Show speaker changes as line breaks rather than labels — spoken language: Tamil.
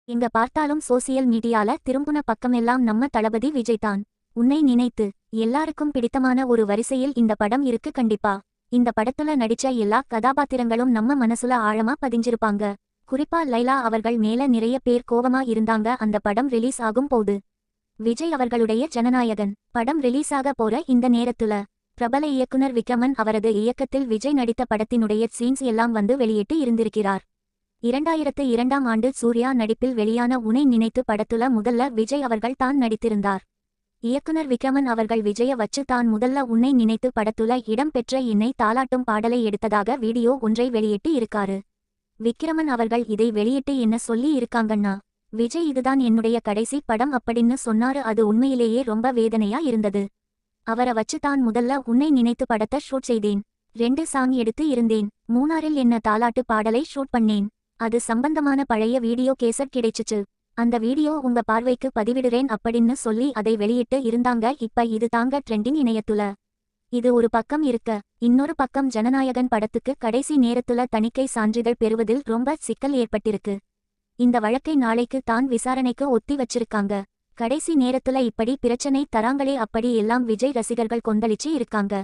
எங்க பார்த்தாலும் சோசியல் மீடியால திரும்புன பக்கமெல்லாம் நம்ம தளபதி விஜய் தான். உன்னை நினைத்து எல்லாருக்கும் பிடித்தமான ஒரு வரிசையில் இந்த படம் இருக்கு கண்டிப்பா. இந்த படத்துல நடிச்ச எல்லா கதாபாத்திரங்களும் நம்ம மனசுல ஆழமா பதிஞ்சிருப்பாங்க. குறிப்பா லைலா அவர்கள் மேல நிறைய பேர் கோவமா இருந்தாங்க அந்த படம் ரிலீஸ் ஆகும் போது. விஜய் அவர்களுடைய ஜனநாயகன் படம் ரிலீஸ் ஆக போற இந்த நேரத்துல பிரபல இயக்குனர் விக்ரமன் அவரது இயக்கத்தில் விஜய் நடித்த படத்தினுடைய சீன்ஸ் எல்லாம் வந்து வெளியிட்டு இருந்திருக்கிறார். 2002ஆம் ஆண்டு சூர்யா நடிப்பில் வெளியான உன்னை நினைத்து படத்துல முதல்ல விஜய் அவர்கள் தான் நடித்திருந்தார். இயக்குனர் விக்ரமன் அவர்கள் விஜய வச்சு தான் முதல்ல உன்னை நினைத்து படத்துல இடம் பெற்ற என்னை தாலாட்டும் பாடலை எடுத்ததாக வீடியோ ஒன்றை வெளியிட்டு இருக்காரு. விக்ரமன் அவர்கள் இதை வெளியிட்டு என்ன சொல்லி இருக்காங்கன்னா, விஜய் இதுதான் என்னுடைய கடைசி படம் அப்படின்னு சொன்னாரு. அது உண்மையிலேயே ரொம்ப வேதனையா இருந்தது. அவரை வச்சு தான் முதல்ல உன்னை நினைத்து படத்தை ஷூட் செய்தேன். 2 சாங் எடுத்து இருந்தேன். மூணாறில் என்ன தாலாட்டு பாடலை ஷூட் பண்ணேன். அது சம்பந்தமான பழைய வீடியோ கேசட் கிடைச்சுச்சு. அந்த வீடியோ உங்க பார்வைக்கு பதிவிடுறேன் அப்படின்னு சொல்லி அதை வெளியிட்டு இருந்தாங்க. இப்ப இது தாங்க ட்ரெண்டிங் இணையத்துல. இது ஒரு பக்கம் இருக்க, இன்னொரு பக்கம் ஜனநாயகன் படத்துக்கு கடைசி நேரத்துல தணிக்கை சான்றிதழ் பெறுவதில் ரொம்ப சிக்கல் ஏற்பட்டிருக்கு. இந்த வழக்கை நாளைக்கு தான் விசாரணைக்கு ஒத்தி வச்சிருக்காங்க. கடைசி நேரத்துல இப்படி பிரச்சனை தராங்களே, அப்படி எல்லாம் விஜய் ரசிகர்கள் கொந்தளிச்சு இருக்காங்க.